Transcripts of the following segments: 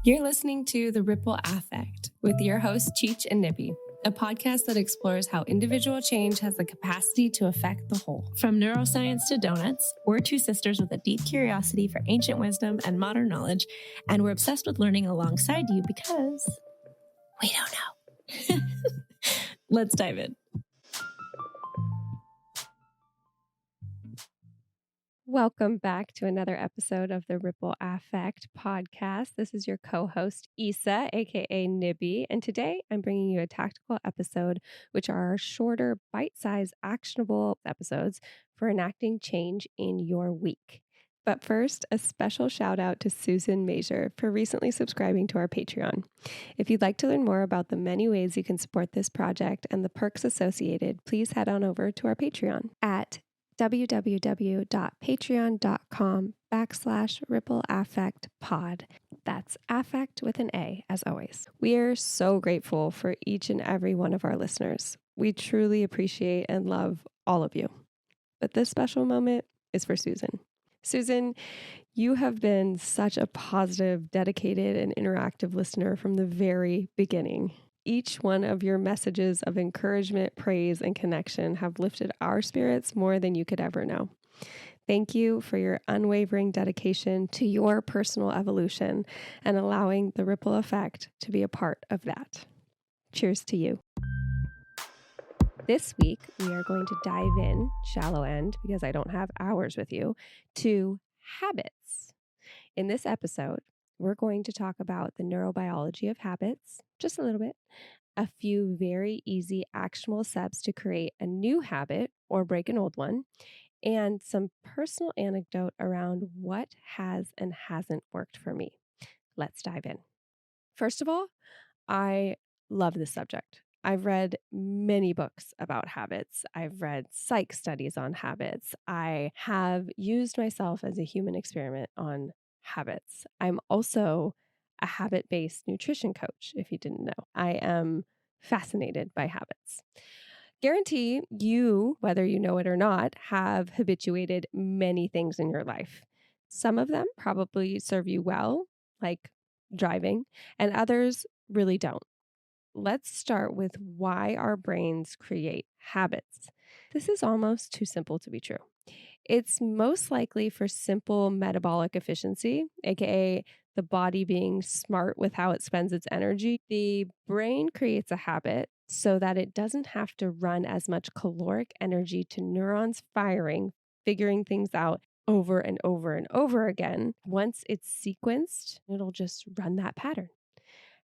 You're listening to The Ripple Affect with your hosts, Cheech and Nibby, a podcast that explores how individual change has the capacity to affect the whole. From neuroscience to donuts, we're two sisters with a deep curiosity for ancient wisdom and modern knowledge, and we're obsessed with learning alongside you because we don't know. Let's dive in. Welcome back to another episode of the Ripple Affect podcast. This is your co-host, Issa, aka Nibby, and today I'm bringing you a tactical episode, which are our shorter, bite-sized, actionable episodes for enacting change in your week. But first, a special shout out to Susan Major for recently subscribing to our Patreon. If you'd like to learn more about the many ways you can support this project and the perks associated, please head on over to our Patreon at www.patreon.com/rippleaffectpod. That's affect with an A, as always. We are so grateful for each and every one of our listeners. We truly appreciate and love all of you. But this special moment is for Susan. Susan, you have been such a positive, dedicated, and interactive listener from the very beginning. Each one of your messages of encouragement, praise, and connection have lifted our spirits more than you could ever know. Thank you for your unwavering dedication to your personal evolution and allowing the ripple effect to be a part of that. Cheers to you. This week, we are going to dive in, shallow end, because I don't have hours with you, to habits. In this episode, we're going to talk about the neurobiology of habits, just a little bit, a few very easy actionable steps to create a new habit or break an old one, and some personal anecdote around what has and hasn't worked for me. Let's dive in. First of all, I love this subject. I've read many books about habits. I've read psych studies on habits. I have used myself as a human experiment on habits. I'm also a habit-based nutrition coach, if you didn't know. I am fascinated by habits. Guarantee you, whether you know it or not, have habituated many things in your life. Some of them probably serve you well, like driving, and others really don't. Let's start with why our brains create habits. This is almost too simple to be true. It's most likely for simple metabolic efficiency, aka the body being smart with how it spends its energy. The brain creates a habit so that it doesn't have to run as much caloric energy to neurons firing, figuring things out over and over and over again. Once it's sequenced, it'll just run that pattern.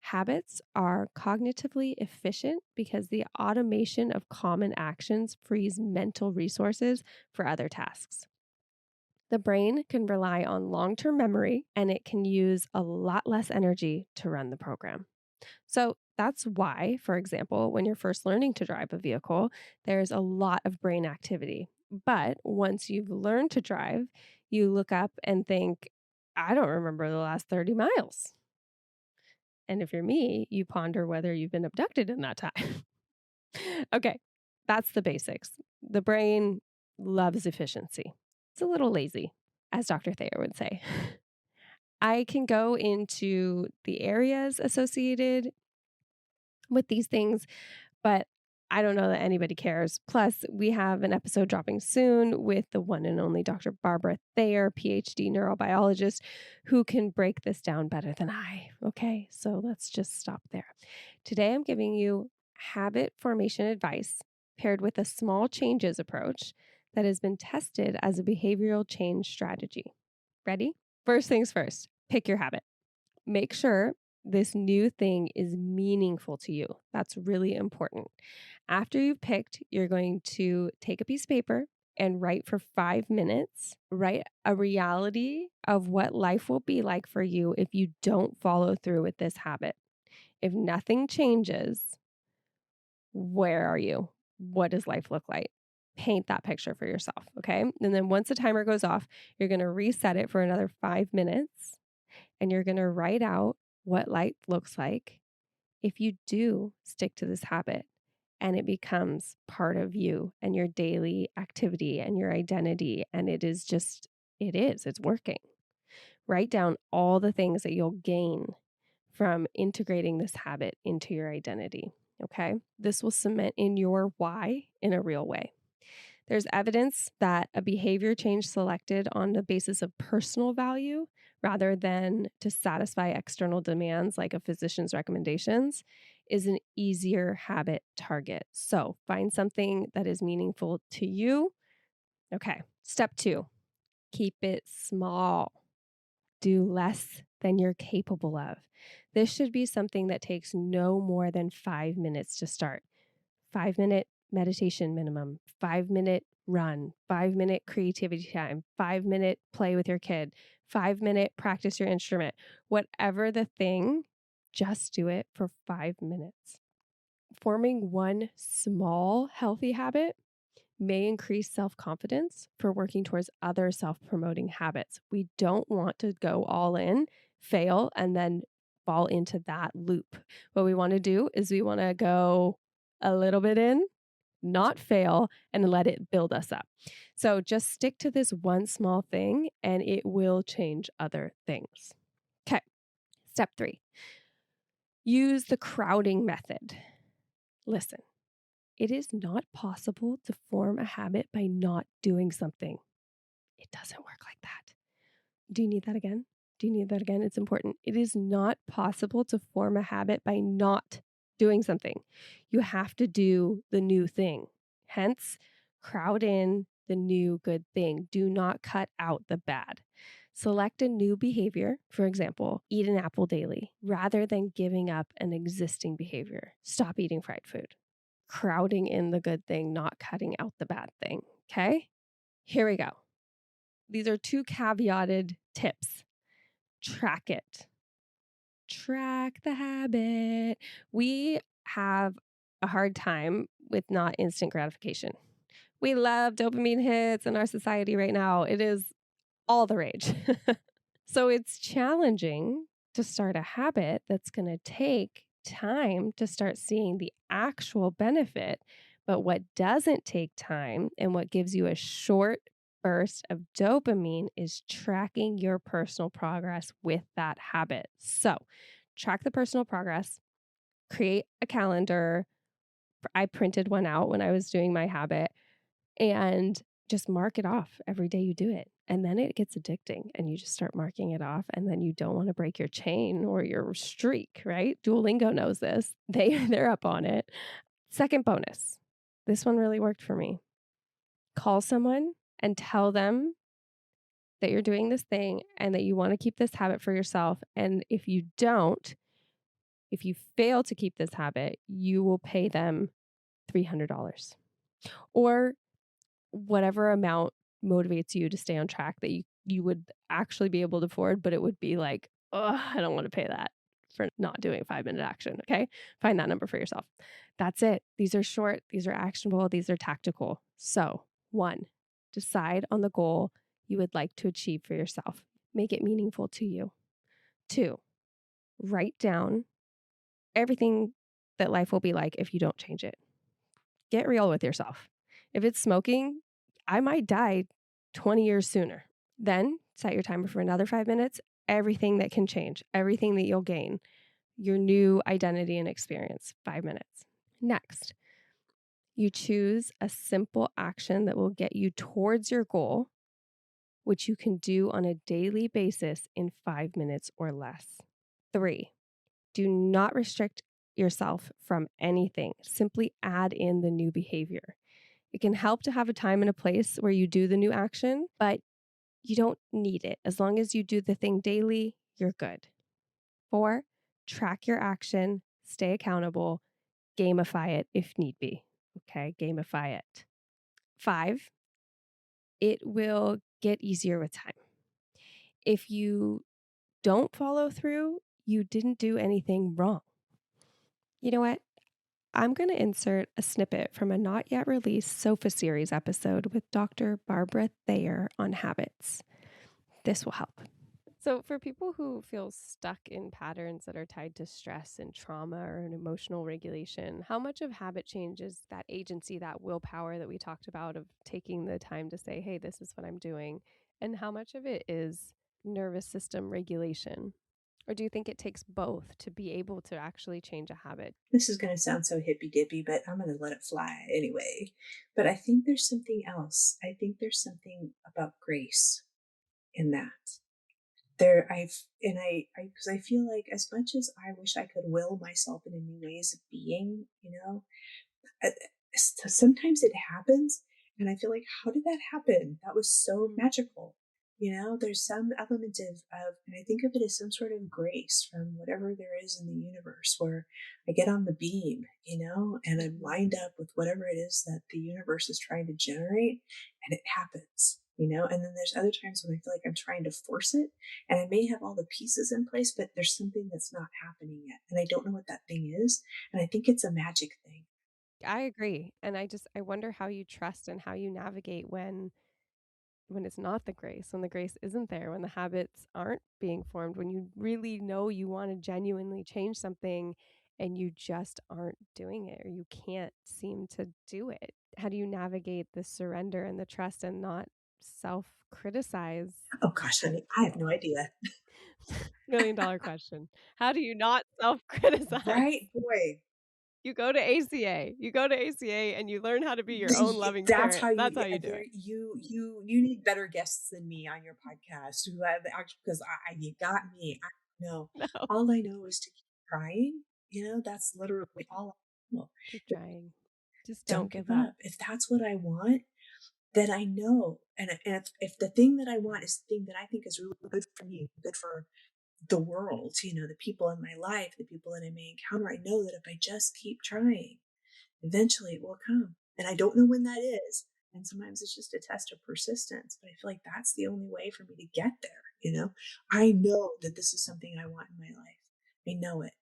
Habits are cognitively efficient because the automation of common actions frees mental resources for other tasks. The brain can rely on long-term memory, and it can use a lot less energy to run the program. So that's why, for example, when you're first learning to drive a vehicle, there's a lot of brain activity. But once you've learned to drive, you look up and think, I don't remember the last 30 miles. And if you're me, you ponder whether you've been abducted in that time. Okay, that's the basics. The brain loves efficiency. It's a little lazy, as Dr. Thayer would say. I can go into the areas associated with these things, but I don't know that anybody cares. Plus, we have an episode dropping soon with the one and only Dr. Barbara Thayer, PhD neurobiologist, who can break this down better than I. Okay, so let's just stop there. Today, I'm giving you habit formation advice paired with a small changes approach that has been tested as a behavioral change strategy. Ready? First things first, pick your habit. Make sure this new thing is meaningful to you. That's really important. After you've picked, you're going to take a piece of paper and write for 5 minutes. Write a reality of what life will be like for you if you don't follow through with this habit. If nothing changes, where are you? What does life look like? Paint that picture for yourself, okay? And then once the timer goes off, you're going to reset it for another 5 minutes, and you're going to write out what life looks like if you do stick to this habit and it becomes part of you and your daily activity and your identity. And it's working. Write down all the things that you'll gain from integrating this habit into your identity. Okay. This will cement in your why in a real way. There's evidence that a behavior change selected on the basis of personal value rather than to satisfy external demands like a physician's recommendations is an easier habit target. So find something that is meaningful to you. Okay. Step 2, keep it small. Do less than you're capable of. This should be something that takes no more than 5 minutes to start. 5-minute meditation minimum, 5-minute run, 5-minute creativity time, 5-minute play with your kid, 5-minute practice your instrument. Whatever the thing, just do it for 5 minutes. Forming one small healthy habit may increase self-confidence for working towards other self-promoting habits. We don't want to go all in, fail, and then fall into that loop. What we want to do is we want to go a little bit in, not fail, and let it build us up. So just stick to this one small thing and it will change other things. Okay. Step 3, use the crowding method. Listen, it is not possible to form a habit by not doing something. It doesn't work like that. Do you need that again? Do you need that again? It's important. It is not possible to form a habit by not doing something. You have to do the new thing. Hence, crowd in the new good thing. Do not cut out the bad. Select a new behavior, for example, eat an apple daily, rather than giving up an existing behavior. Stop eating fried food. Crowding in the good thing, not cutting out the bad thing. Okay? Here we go. These are 2 caveated tips. Track it. Track the habit. We have a hard time with not instant gratification. We love dopamine hits in our society right now. It is all the rage. So it's challenging to start a habit that's going to take time to start seeing the actual benefit. But what doesn't take time and what gives you a short burst of dopamine is tracking your personal progress with that habit. So track the personal progress, create a calendar. I printed one out when I was doing my habit and just mark it off every day you do it. And then it gets addicting and you just start marking it off. And then you don't want to break your chain or your streak, right? Duolingo knows this. They're up on it. Second bonus. This one really worked for me. Call someone and tell them that you're doing this thing and that you want to keep this habit for yourself. And if you don't, if you fail to keep this habit, you will pay them $300 or whatever amount motivates you to stay on track that you would actually be able to afford, but it would be like, oh, I don't want to pay that for not doing 5-minute action. Okay. Find that number for yourself. That's it. These are short. These are actionable. These are tactical. So 1, decide on the goal you would like to achieve for yourself. Make it meaningful to you. 2, write down everything that life will be like if you don't change it. Get real with yourself. If it's smoking, I might die 20 years sooner. Then set your timer for another 5 minutes. Everything that can change, everything that you'll gain, your new identity and experience, 5 minutes. Next, you choose a simple action that will get you towards your goal, which you can do on a daily basis in 5 minutes or less. 3, do not restrict yourself from anything. Simply add in the new behavior. It can help to have a time and a place where you do the new action, but you don't need it. As long as you do the thing daily, you're good. 4, track your action, stay accountable, gamify it if need be. Okay, gamify it. 5, it will get easier with time. If you don't follow through, you didn't do anything wrong. You know what? I'm going to insert a snippet from a not yet released SOFA series episode with Dr. Barbara Thayer on habits. This will help. So for people who feel stuck in patterns that are tied to stress and trauma or an emotional regulation, how much of habit change is that agency, that willpower that we talked about of taking the time to say, hey, this is what I'm doing? And how much of it is nervous system regulation? Or do you think it takes both to be able to actually change a habit? This is going to sound so hippy-dippy, but I'm going to let it fly anyway. But I think there's something else. I think there's something about grace in that. Because I feel like as much as I wish I could will myself into new ways of being, sometimes it happens, and I feel like, how did that happen? That was so magical. There's some element and I think of it as some sort of grace from whatever there is in the universe, where I get on the beam, and I'm lined up with whatever it is that the universe is trying to generate, and it happens, and then there's other times when I feel like I'm trying to force it, and I may have all the pieces in place, but there's something that's not happening yet, and I don't know what that thing is, and I think it's a magic thing. I agree. And I wonder how you trust and how you navigate when it's not the grace, when the grace isn't there, when the habits aren't being formed, when you really know you want to genuinely change something and you just aren't doing it, or you can't seem to do it. How do you navigate the surrender and the trust and not self-criticize? Oh gosh, honey, I have no idea. $1 million question. How do you not self-criticize? Right, boy. You go to ACA. You go to ACA and you learn how to be your own loving That's parent. how That's how you do it. you need better guests than me on your podcast who have actually, because you got me. I know. No. All I know is to keep trying. That's literally all I know. Keep trying. Just don't give up. up. If that's what I want, then I know. And if the thing that I want is the thing that I think is really good for me, good for the world, the people in my life, the people that I may encounter, I know that if I just keep trying, eventually it will come. And I don't know when that is. And sometimes it's just a test of persistence, but I feel like that's the only way for me to get there. I know that this is something I want in my life. I know it.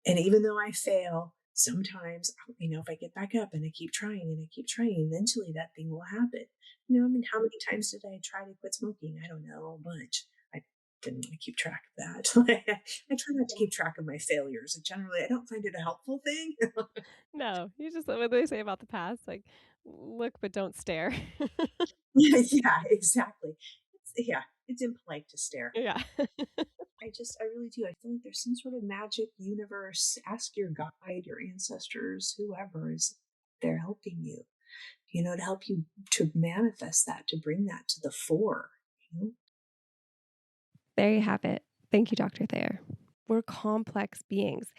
And even though I fail, sometimes, if I get back up and I keep trying and I keep trying, eventually that thing will happen. How many times did I try to quit smoking? I don't know, a bunch. I didn't want to keep track of that. I try not to keep track of my failures. Generally, I don't find it a helpful thing. No, you just, what do they say about the past? Like, look, but don't stare. Yeah, exactly. It's impolite to stare. Yeah. I really do. I feel like there's some sort of magic universe. Ask your guide, your ancestors, whoever is there helping you, to help you to manifest that, to bring that to the fore. There you have it. Thank you, Dr. Thayer. We're complex beings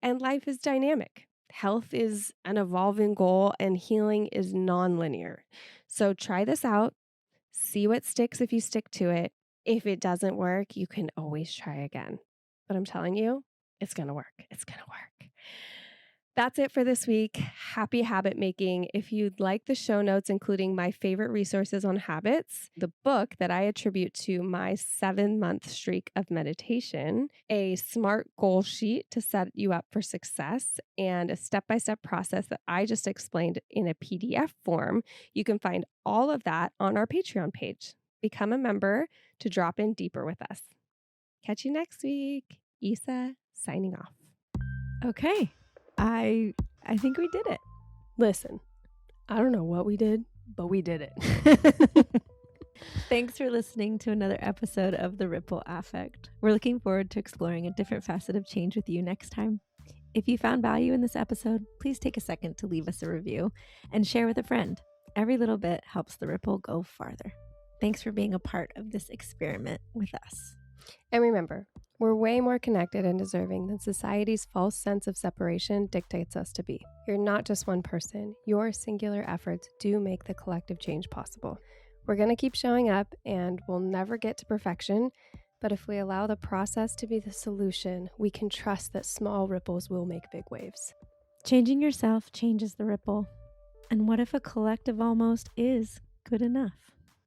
and life is dynamic. Health is an evolving goal and healing is nonlinear. So try this out. See what sticks if you stick to it. If it doesn't work, you can always try again. But I'm telling you, it's going to work. It's going to work. That's it for this week. Happy habit making. If you'd like the show notes, including my favorite resources on habits, the book that I attribute to my 7-month streak of meditation, a SMART goal sheet to set you up for success, and a step-by-step process that I just explained in a PDF form, you can find all of that on our Patreon page. Become a member to drop in deeper with us. Catch you next week. Isa signing off. Okay. I think we did it. Listen, I don't know what we did, but we did it. Thanks for listening to another episode of The Ripple Affect. We're looking forward to exploring a different facet of change with you next time. If you found value in this episode, please take a second to leave us a review and share with a friend. Every little bit helps the ripple go farther. Thanks for being a part of this experiment with us. And remember, we're way more connected and deserving than society's false sense of separation dictates us to be. You're not just one person. Your singular efforts do make the collective change possible. We're going to keep showing up and we'll never get to perfection, but if we allow the process to be the solution, we can trust that small ripples will make big waves. Changing yourself changes the ripple. And what if a collective almost is good enough?